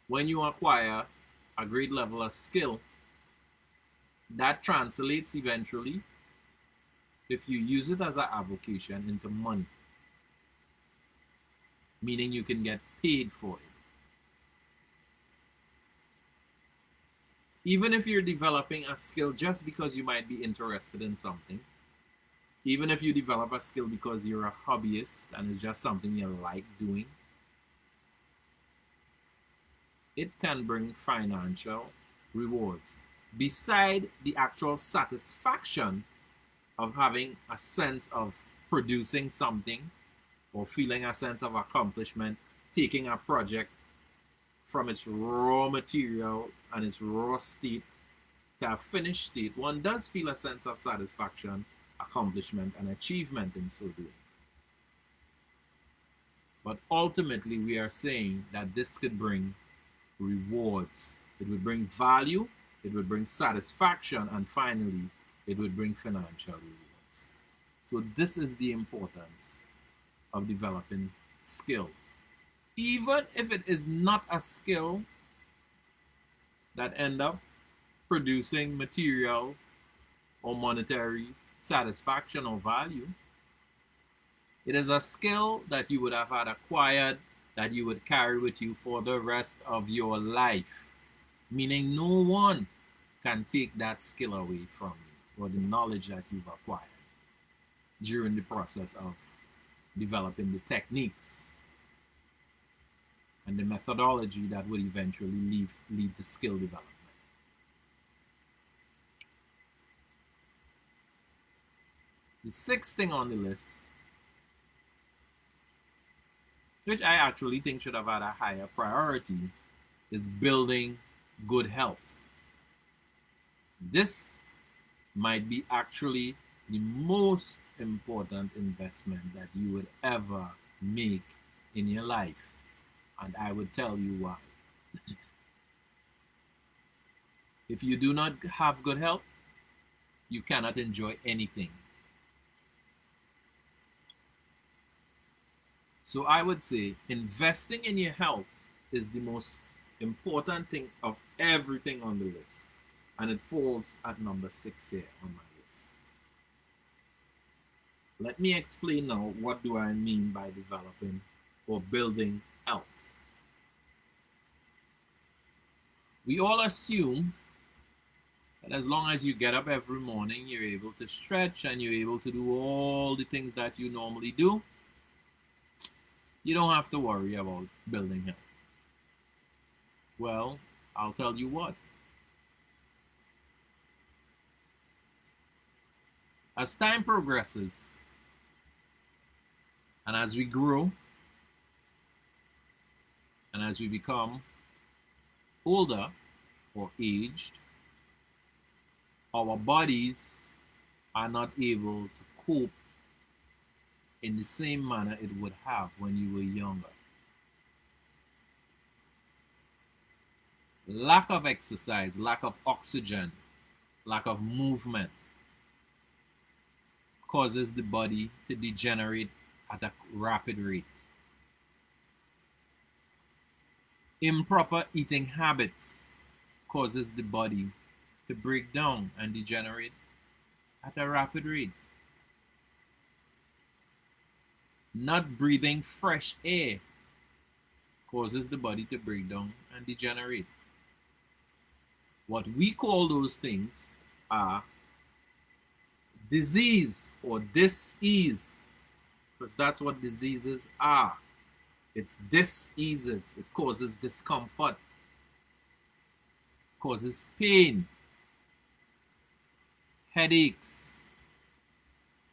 When you acquire a great level of skill, that translates eventually, if you use it as an avocation, into money, meaning you can get paid for it. Even if you're developing a skill just because you might be interested in something, even if you develop a skill because you're a hobbyist and it's just something you like doing, it can bring financial rewards. Beside the actual satisfaction of having a sense of producing something or feeling a sense of accomplishment, taking a project from its raw material and its raw state to a finished state, one does feel a sense of satisfaction, accomplishment, and achievement in so doing. But ultimately, we are saying that this could bring rewards. It would bring value, it would bring satisfaction, and finally, it would bring financial rewards. So, this is the importance of developing skills. Even if it is not a skill that end up producing material or monetary satisfaction or value, it is a skill that you would have had acquired that you would carry with you for the rest of your life. Meaning no one can take that skill away from you or the knowledge that you've acquired during the process of developing the techniques and the methodology that would eventually lead to skill development. The sixth thing on the list, which I actually think should have had a higher priority, is building good health. This might be actually the most important investment that you would ever make in your life. And I would tell you why. If you do not have good health, you cannot enjoy anything. So I would say investing in your health is the most important thing of everything on the list. And it falls at number 6 here on my list. Let me explain now what do I mean by developing or building health. We all assume that as long as you get up every morning, you're able to stretch and you're able to do all the things that you normally do, you don't have to worry about building health. Well, I'll tell you what. As time progresses and as we grow and as we become older or aged, our bodies are not able to cope in the same manner it would have when you were younger. Lack of exercise, lack of oxygen, lack of movement causes the body to degenerate at a rapid rate. Improper eating habits causes the body to break down and degenerate at a rapid rate. Not breathing fresh air causes the body to break down and degenerate. What we call those things are disease or dis-ease, because that's what diseases are. It's dis-eases. It causes discomfort, causes pain, headaches,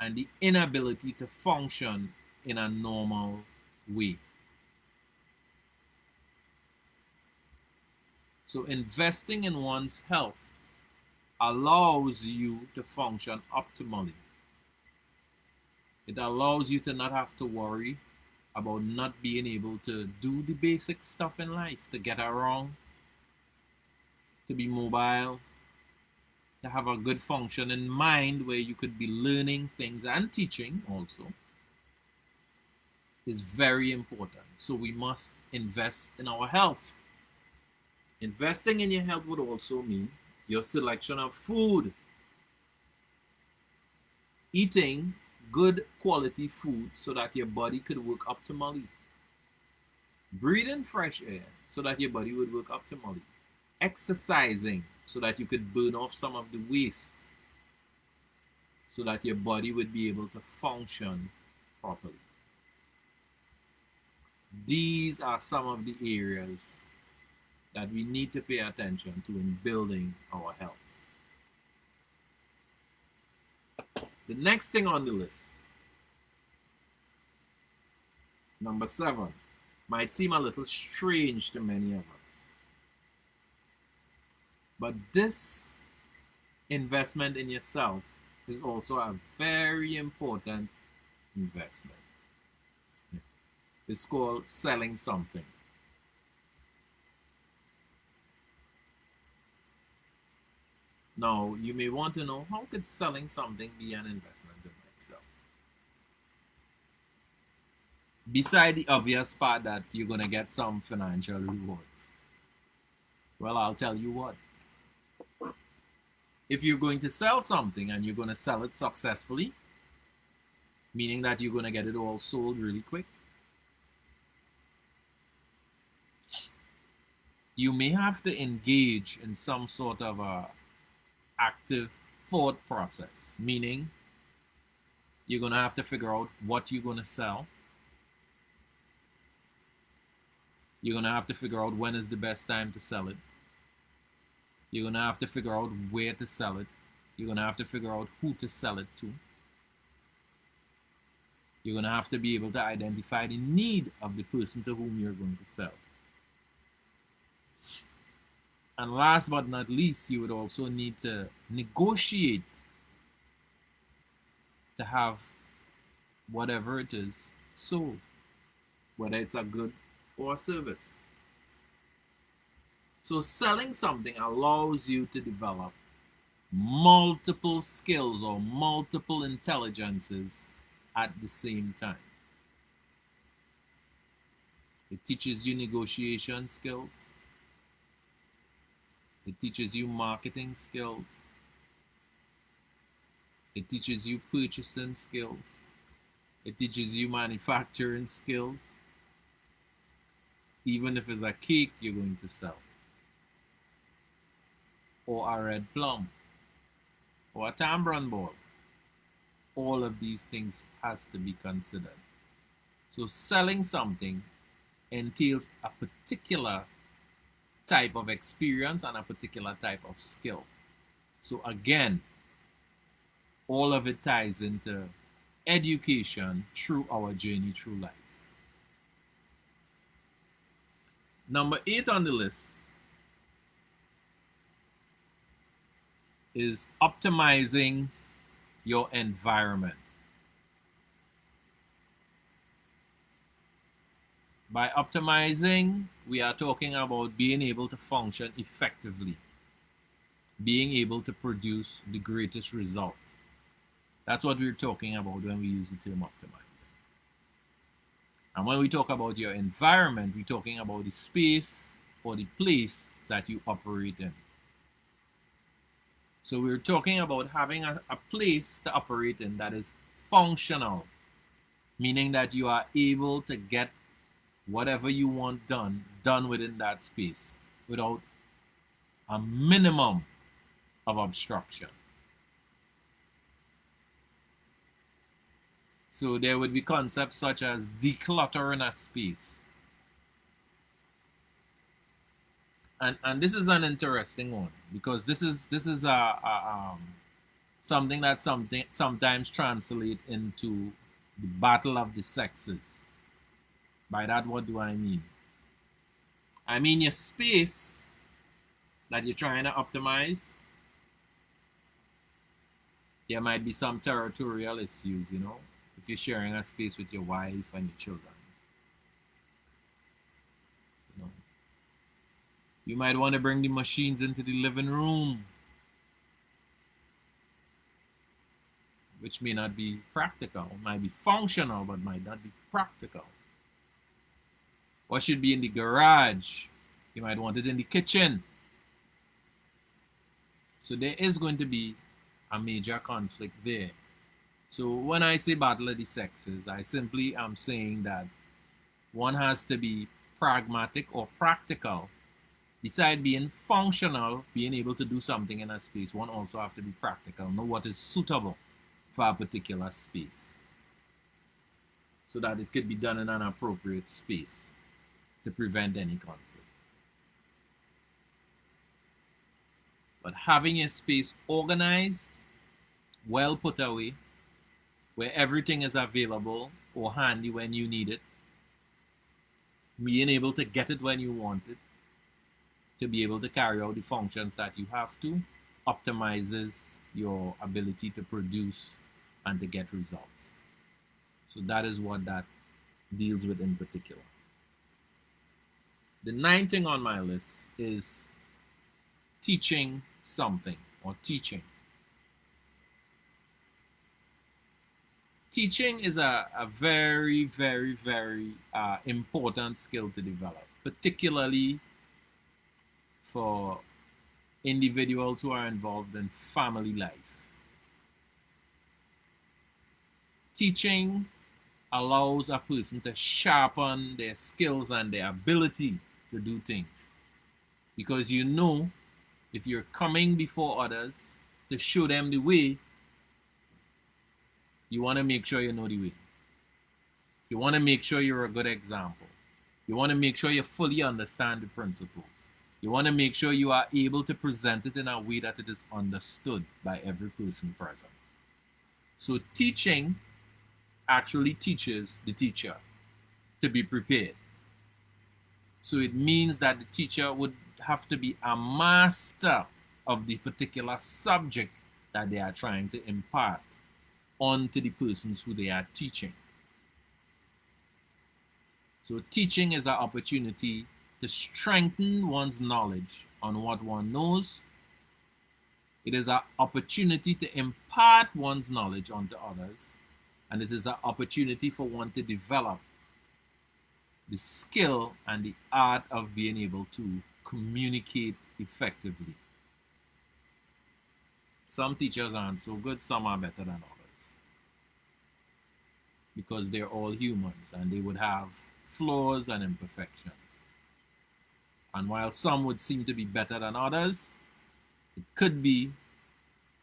and the inability to function in a normal way. So investing in one's health allows you to function optimally. It allows you to not have to worry about not being able to do the basic stuff in life, to get around, to be mobile, to have a good functioning mind where you could be learning things and teaching also is very important. So we must invest in our health. Investing in your health would also mean your selection of food, eating good quality food so that your body could work optimally, breathing fresh air so that your body would work optimally, exercising so that you could burn off some of the waste so that your body would be able to function properly. These are some of the areas that we need to pay attention to in building our health. The next thing on the list, number 7, might seem a little strange to many of us. But this investment in yourself is also a very important investment. It's called selling something. Now, you may want to know, how could selling something be an investment in myself? Beside the obvious part that you're going to get some financial rewards. Well, I'll tell you what. If you're going to sell something and you're going to sell it successfully, meaning that you're going to get it all sold really quick, you may have to engage in some sort of a active thought process, meaning you're going to have to figure out what you're going to sell. You're going to have to figure out when is the best time to sell it. You're going to have to figure out where to sell it. You're going to have to figure out who to sell it to. You're going to have to be able to identify the need of the person to whom you're going to sell. And last but not least, you would also need to negotiate to have whatever it is sold, whether it's a good or a service. So selling something allows you to develop multiple skills or multiple intelligences at the same time. It teaches you negotiation skills. It teaches you marketing skills. It teaches you purchasing skills. It teaches you manufacturing skills. Even if it's a cake you're going to sell, or a red plum, or a tambron ball, all of these things has to be considered. So selling something entails a particular type of experience and a particular type of skill. So again, all of it ties into education through our journey through life. Number 8 on the list is optimizing your environment. By optimizing, we are talking about being able to function effectively, being able to produce the greatest result. That's what we're talking about when we use the term optimizing. And when we talk about your environment, we're talking about the space or the place that you operate in. So we're talking about having a place to operate in that is functional, meaning that you are able to get whatever you want done within that space without a minimum of obstruction. So there would be concepts such as decluttering a space. And this is an interesting one because this is something that sometimes translate into the battle of the sexes. By that, what do I mean? I mean your space that you're trying to optimize. There might be some territorial issues, you know, if you're sharing a space with your wife and your children. You know, you might want to bring the machines into the living room, which may not be practical, might be functional, but might not be practical. What should be in the garage You might want it in the kitchen. So there is going to be a major conflict there. So when I say battle of the sexes, I simply am saying that one has to be pragmatic or practical. Beside being functional, being able to do something in a space, one also have to be practical, know what is suitable for a particular space, so that it could be done in an appropriate space to prevent any conflict. But having a space organized, well put away, where everything is available or handy when you need it, being able to get it when you want it, to be able to carry out the functions that you have to, optimizes your ability to produce and to get results. So that is what that deals with in particular. The ninth thing on my list is teaching something or teaching. Teaching is a very, very, very important skill to develop, particularly for individuals who are involved in family life. Teaching allows a person to sharpen their skills and their ability to do things. Because you know, if you're coming before others to show them the way, you want to make sure you know the way. You want to make sure you're a good example. You want to make sure you fully understand the principles. You want to make sure you are able to present it in a way that it is understood by every person present. So teaching actually teaches the teacher to be prepared. So it means that the teacher would have to be a master of the particular subject that they are trying to impart onto the persons who they are teaching. So teaching is an opportunity to strengthen one's knowledge on what one knows. It is an opportunity to impart one's knowledge onto others. And it is an opportunity for one to develop the skill and the art of being able to communicate effectively. Some teachers aren't so good, some are better than others, because they're all humans and they would have flaws and imperfections. And while some would seem to be better than others, it could be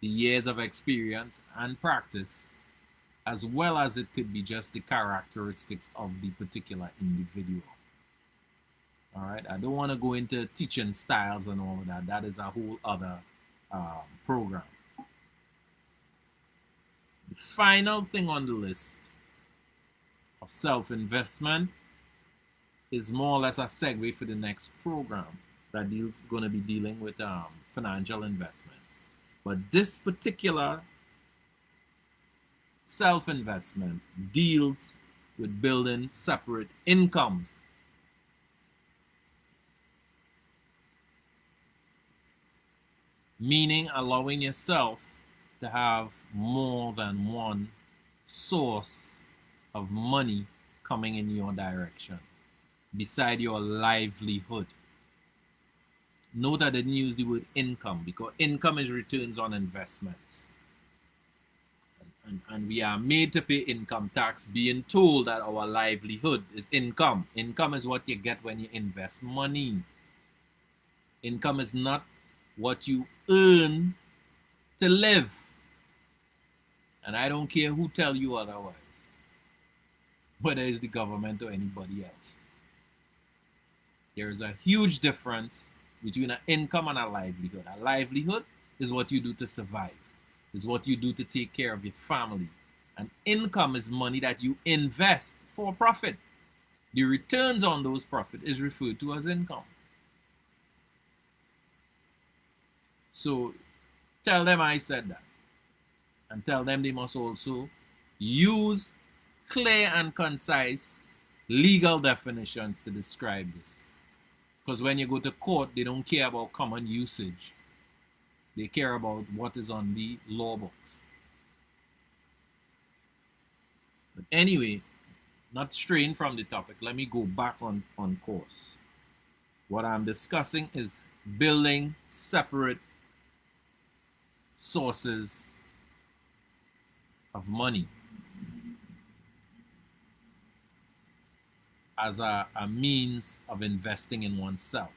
the years of experience and practice, as well as it could be just the characteristics of the particular individual. All right, I don't want to go into teaching styles and all of that. That is a whole other program. The final thing on the list of self-investment is more or less a segue for the next program that is going to be dealing with financial investments. But this particular self-investment deals with building separate incomes. Meaning allowing yourself to have more than one source of money coming in your direction beside your livelihood. Note that I didn't use the word income, because income is returns on investments. And we are made to pay income tax, being told that our livelihood is income. Income is what you get when you invest money. Income is not what you earn to live. And I don't care who tell you otherwise, whether it's the government or anybody else. There is a huge difference between an income and a livelihood. A livelihood is what you do to survive, is what you do to take care of your family. And income is money that you invest for profit. The returns on those profits is referred to as income. So tell them I said that. And tell them they must also use clear and concise legal definitions to describe this. Because when you go to court, they don't care about common usage. They care about what is on the law books. But anyway, not straying from the topic, let me go back on course. What I'm discussing is building separate sources of money as a means of investing in oneself.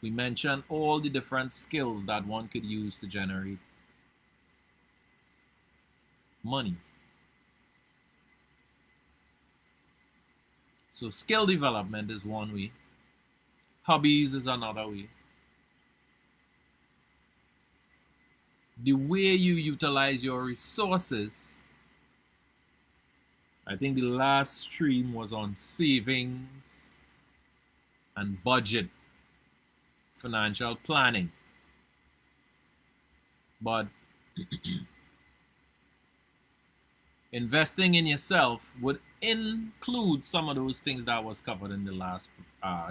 We mentioned all the different skills that one could use to generate money. So skill development is one way. Hobbies is another way. The way you utilize your resources. I think the last stream was on savings and budget, financial planning. But investing in yourself would include some of those things that was covered in the last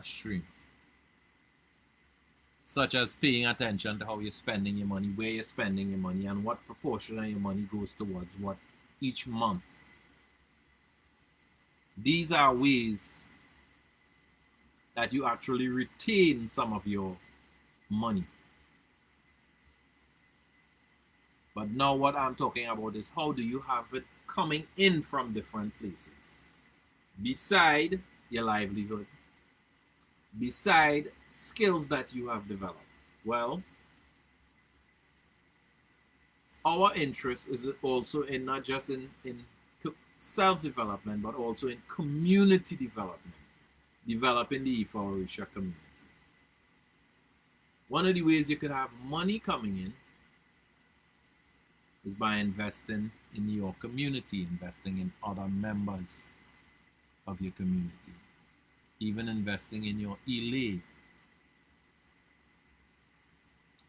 stream, such as paying attention to how you're spending your money, where you're spending your money, and what proportion of your money goes towards what each month. These are ways that you actually retain some of your money. But now what I'm talking about is how do you have it coming in from different places beside your livelihood, beside skills that you have developed. Well, our interest is also in not just in self-development, but also in community development, developing the Ifa Orisha community. One of the ways you could have money coming in is by investing in your community, investing in other members of your community, even investing in your ELA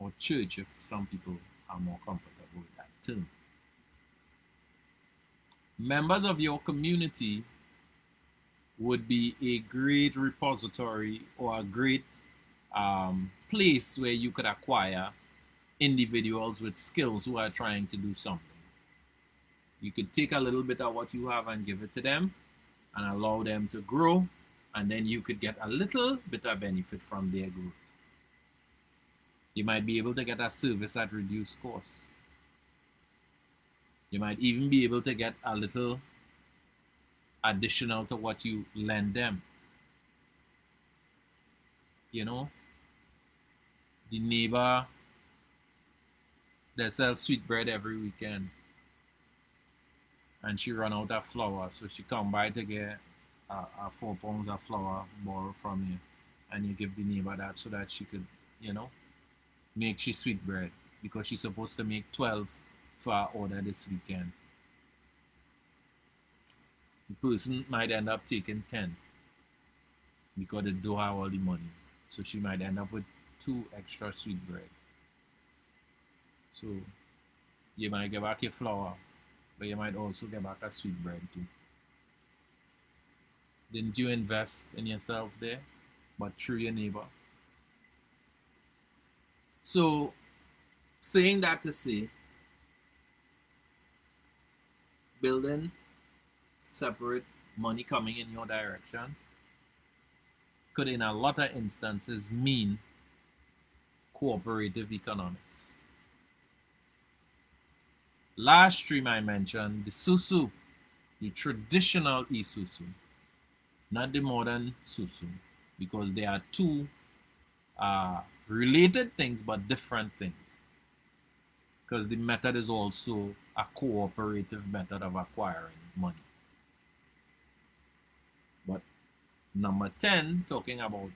or church if some people are more comfortable with that term. Members of your community would be a great repository or a great place where you could acquire individuals with skills who are trying to do something. You could take a little bit of what you have and give it to them and allow them to grow, and then you could get a little bit of benefit from their growth. You might be able to get a service at reduced cost. You might even be able to get a little additional to what you lend them. You know, the neighbor that sells sweetbread every weekend, and she run out of flour, so she come by to get 4 pounds of flour borrow from you, and you give the neighbor that so that she could, you know, make she sweetbread because she's supposed to make 12 for our order this weekend. The person might end up taking 10 because they don't have all the money, so she might end up with 2 extra sweetbread. So you might get back your flour, but you might also get back a sweetbread too. Didn't you invest in yourself there, but through your neighbor? So, saying that to say, building separate money coming in your direction could, in a lot of instances, mean cooperative economics. Last stream I mentioned the Susu, the traditional Isusu, not the modern Susu, because they are two related things but different things. Because the method is also a cooperative method of acquiring money. But number 10, talking about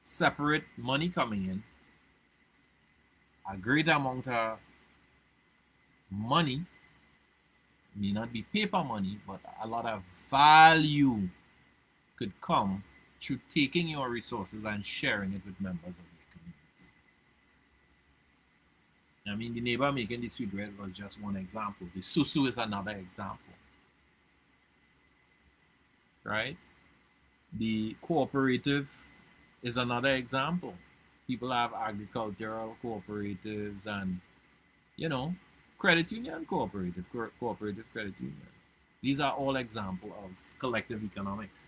separate money coming in, a great amount of money, may not be paper money, but a lot of value could come through taking your resources and sharing it with members of your community. I mean, the neighbor making the sweetbread was just one example. The Susu is another example. Right? The cooperative is another example. People have agricultural cooperatives and, you know, credit union cooperative credit union. These are all examples of collective economics.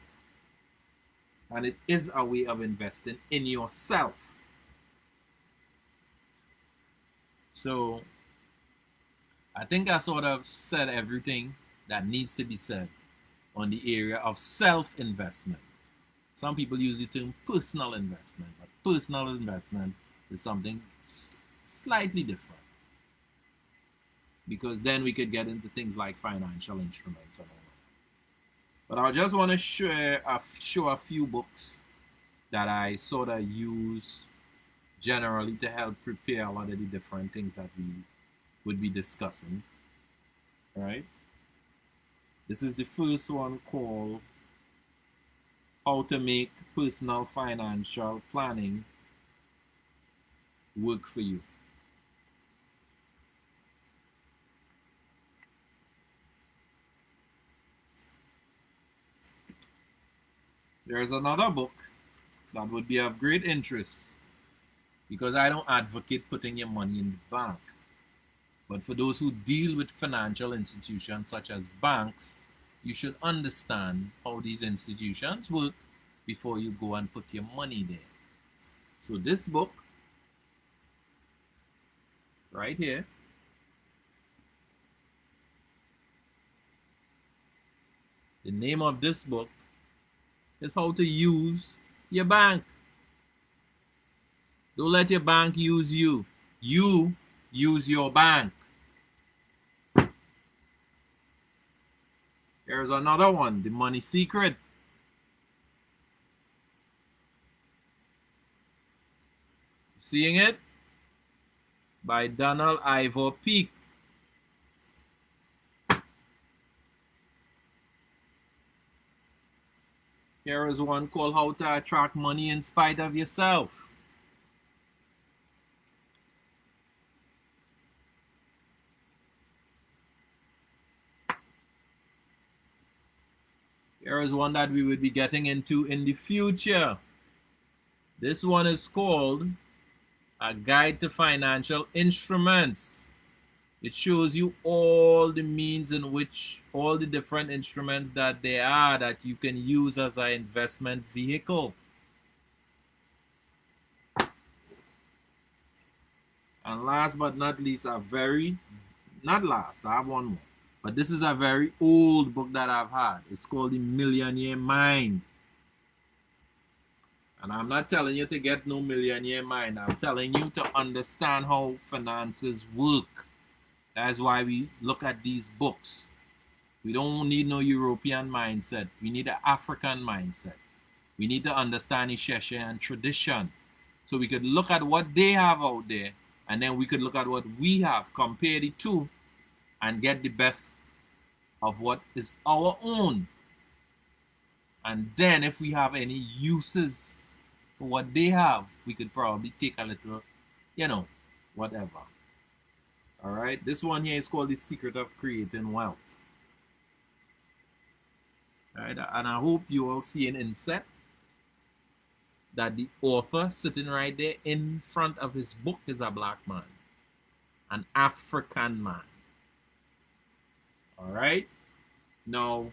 And it is a way of investing in yourself. So I think I sort of said everything that needs to be said on the area of self-investment. Some people use the term personal investment, but personal investment is something slightly different, because then we could get into things like financial instruments and all that. But I just want to show a few books that I sort of use generally to help prepare a lot of the different things that we would be discussing. All right. This is the first one, called How to Make Personal Financial Planning Work for You. There's another book that would be of great interest, because I don't advocate putting your money in the bank. But for those who deal with financial institutions such as banks, you should understand how these institutions work before you go and put your money there. So this book right here, the name of this book is How to Use Your Bank. Don't let your bank use you. You use your bank. There's another one, The Money Secret. Seeing it? By Donald Ivor Peake. Here is one called How to Attract Money in Spite of Yourself. Here is one that we will be getting into in the future. This one is called A Guide to Financial Instruments. It shows you all the means in which, all the different instruments that there are that you can use as an investment vehicle. And last but not least, not last, I have one more. But this is a very old book that I've had. It's called The Millionaire Mind. And I'm not telling you to get no millionaire mind. I'm telling you to understand how finances work. That's why we look at these books. We don't need no European mindset. We need an African mindset. We need to understand Isheshe tradition. So we could look at what they have out there, and then we could look at what we have, compare the two, and get the best of what is our own. And then if we have any uses for what they have, we could probably take a little, whatever. All right, this one here is called The Secret of Creating Wealth. All right, and I hope you all see an inset that the author sitting right there in front of his book is a black man, an African man. All right, now,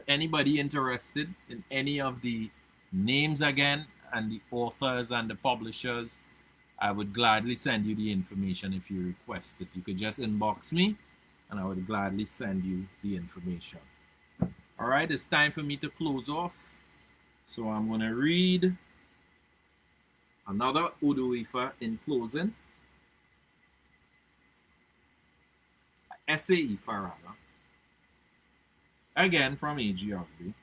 anybody interested in any of the names again and the authors and the publishers, I would gladly send you the information if you request it. You could just inbox me and I would gladly send you the information. All right, it's time for me to close off. So I'm going to read another Odo Ifa in closing. Essay Ifa rather. Again from A.G. Ogby.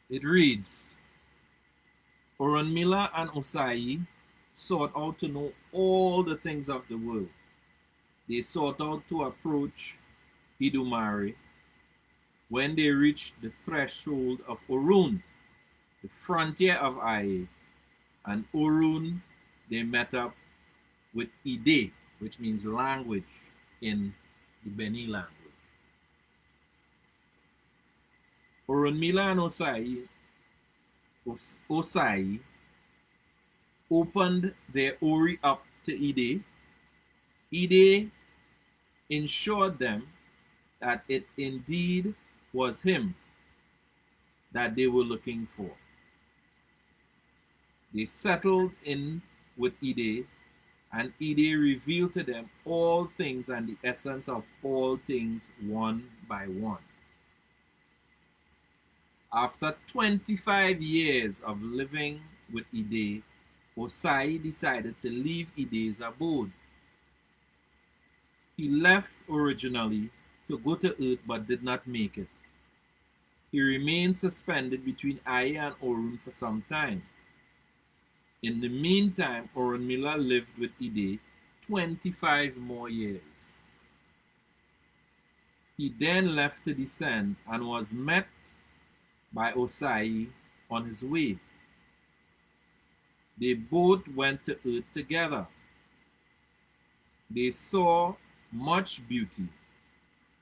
It reads, Orunmila and Osai sought out to know all the things of the world. They sought out to approach Idumare. When they reached the threshold of Orun, the frontier of Aye, and Orun, they met up with Ide, which means language in the Beni language. Orunmila and Osai opened their Ori up to Ide Ide ensured them that it indeed was him that they were looking for. They settled in with Ide, and Ide revealed to them all things and the essence of all things one by one. After 25 years of living with Ide, Osai decided to leave Ide's abode. He left originally to go to Earth but did not make it. He remained suspended between Aya and Orun for some time. In the meantime, Orunmila lived with Ide 25 more years. He then left to descend and was met by Osai on his way. They both went to Earth together. They saw much beauty.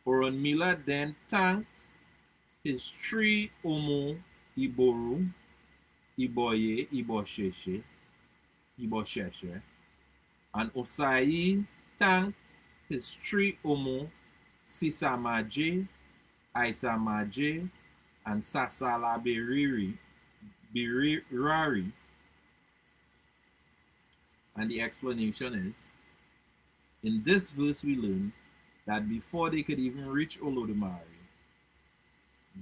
Orunmila then thanked his three Omo Iboru, Iboye, Ibosheshe, and Osai thanked his three Omo Sisamaje, Isamaje, and Sasalabirari. And the explanation is, in this verse we learn that before they could even reach Olodumare,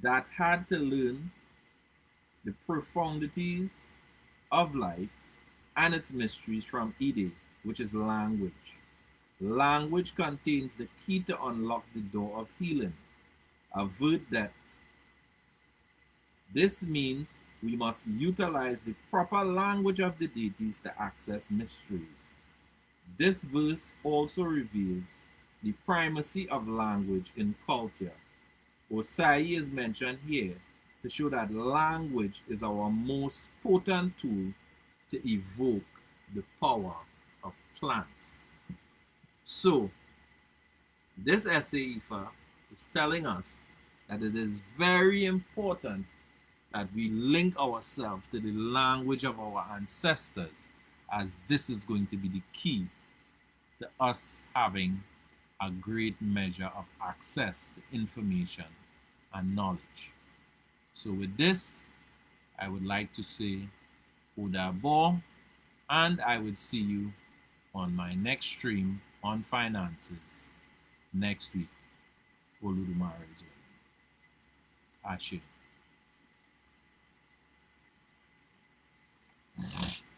that had to learn the profundities of life and its mysteries from Ide, which is language. Language contains the key to unlock the door of healing, avert death. This means we must utilize the proper language of the deities to access mysteries. This verse also reveals the primacy of language in culture. Osai is mentioned here to show that language is our most potent tool to evoke the power of plants. So, this essay, Ifa, is telling us that it is very important that we link ourselves to the language of our ancestors, as this is going to be the key to us having a great measure of access to information and knowledge. So with this, I would like to say Odabo, and I would see you on my next stream on finances next week. Oludumare is Ashe.